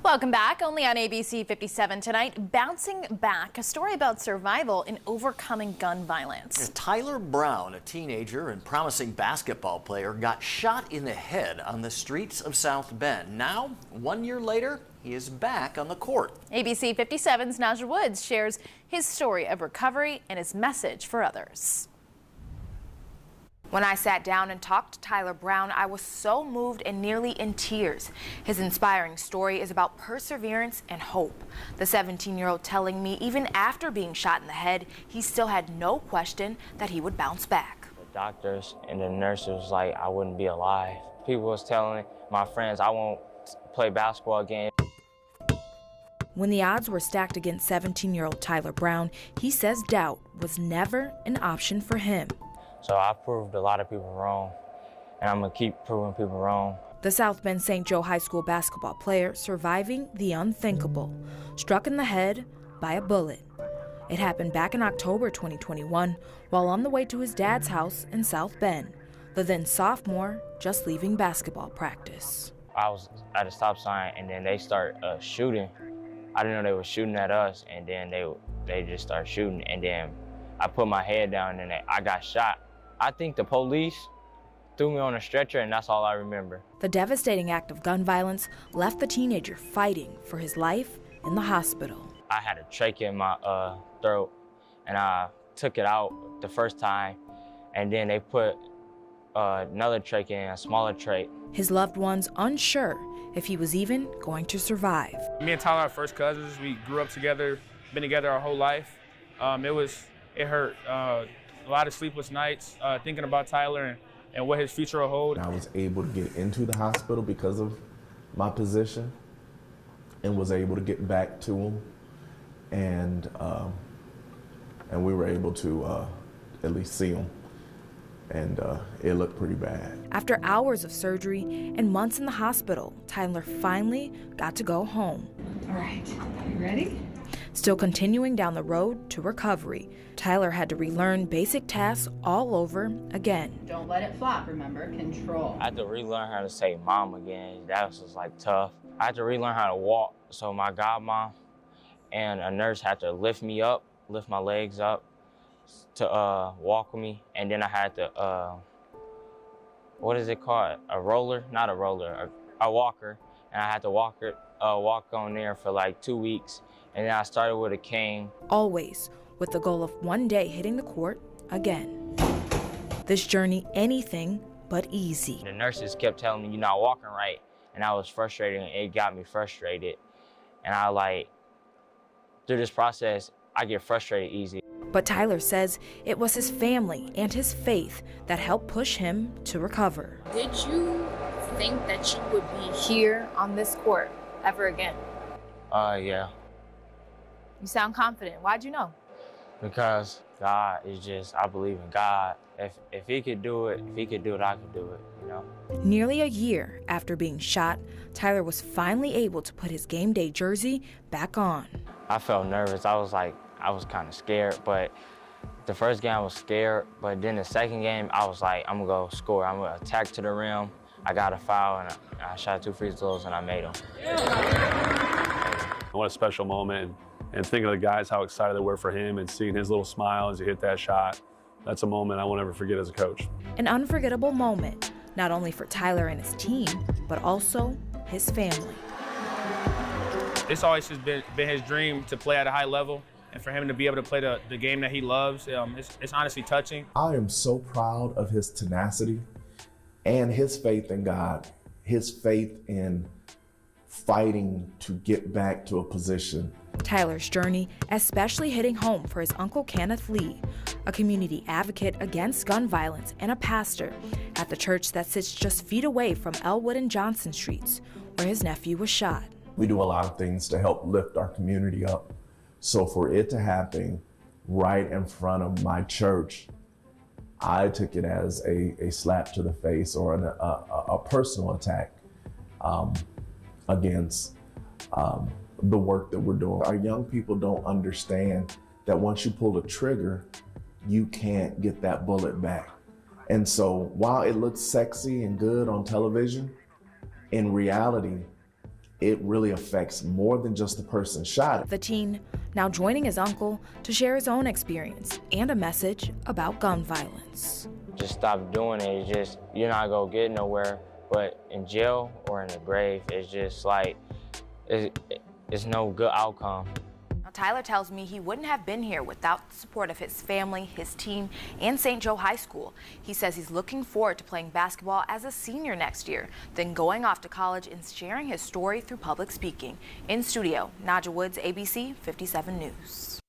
Welcome back. Only on ABC 57 tonight, Bouncing Back, a story about survival in overcoming gun violence. Tyler Brown, a teenager and promising basketball player, got shot in the head on the streets of South Bend. Now, 1 year later, he is back on the court. ABC 57's Najah Woods shares his story of recovery and his message for others. When I sat down and talked to Tyler Brown, I was so moved and nearly in tears. His inspiring story is about perseverance and hope. The 17-year-old telling me even after being shot in the head, he still had no question that he would bounce back. The doctors and the nurses was like I wouldn't be alive. People was telling my friends I won't play basketball again. When the odds were stacked against 17-year-old Tyler Brown, he says doubt was never an option for him. So I proved a lot of people wrong, and I'm gonna keep proving people wrong. The South Bend St. Joe High School basketball player surviving the unthinkable, struck in the head by a bullet. It happened back in October 2021 while on the way to his dad's house in South Bend, the then sophomore just leaving basketball practice. I was at a stop sign, and then they start shooting. I didn't know they were shooting at us, and then they just started shooting, and then I put my head down, and I got shot. I think the police threw me on a stretcher, and that's all I remember. The devastating act of gun violence left the teenager fighting for his life in the hospital. I had a trachea in my throat, and I took it out the first time, and then they put another trachea in, a smaller trach. His loved ones unsure if he was even going to survive. Me and Tyler are first cousins. We grew up together, been together our whole life. It hurt. A lot of sleepless nights thinking about Tyler and what his future will hold. I was able to get into the hospital because of my position and was able to get back to him. And we were able to at least see him. And it looked pretty bad. After hours of surgery and months in the hospital, Tyler finally got to go home. All right, you ready? Still continuing down the road to recovery, Tyler had to relearn basic tasks all over again. Don't let it flop, remember, control. I had to relearn how to say mom again. That was just like tough. I had to relearn how to walk. So my godmom and a nurse had to lift me up, lift my legs up to walk with me. And then I had to, what is it called? A roller? Not a roller, a walker. And I had to walk on there for like 2 weeks. And then I started with a cane. Always with the goal of one day hitting the court again. This journey anything but easy. The nurses kept telling me, you're not walking right. And I was frustrated, and it got me frustrated. And through this process, I get frustrated easy. But Tyler says it was his family and his faith that helped push him to recover. Did you think that you would be here on this court ever again? Yeah. You sound confident. Why'd you know? Because God is just, I believe in God. If he could do it, I could do it, you know? Nearly a year after being shot, Tyler was finally able to put his game day jersey back on. I felt nervous. I was kind of scared, but the first game I was scared, but then the second game, I was like, I'm gonna go score. I'm gonna attack to the rim. I got a foul, and I shot 2 free throws, and I made them. What a special moment. And thinking of the guys, how excited they were for him, and seeing his little smile as he hit that shot, that's a moment I won't ever forget as a coach. An unforgettable moment, not only for Tyler and his team, but also his family. It's always just been his dream to play at a high level, and for him to be able to play the game that he loves, it's honestly touching. I am so proud of his tenacity and his faith in God, his faith in fighting to get back to a position. Tyler's journey especially hitting home for his uncle Kenneth Lee, a community advocate against gun violence and a pastor at the church that sits just feet away from Elwood and Johnson Streets, where his nephew was shot. We do a lot of things to help lift our community up. So for it to happen right in front of my church, I took it as a slap to the face or a personal attack against the work that we're doing. Our young people don't understand that once you pull the trigger, you can't get that bullet back. And so while it looks sexy and good on television, in reality, it really affects more than just the person shot. The teen now joining his uncle to share his own experience and a message about gun violence. Just stop doing it. It's just, you're not gonna get nowhere. But in jail or in the grave, it's just like, it's no good outcome. Now, Tyler tells me he wouldn't have been here without the support of his family, his team, and St. Joe High School. He says he's looking forward to playing basketball as a senior next year, then going off to college and sharing his story through public speaking. In studio, Nadja Woods, ABC 57 News.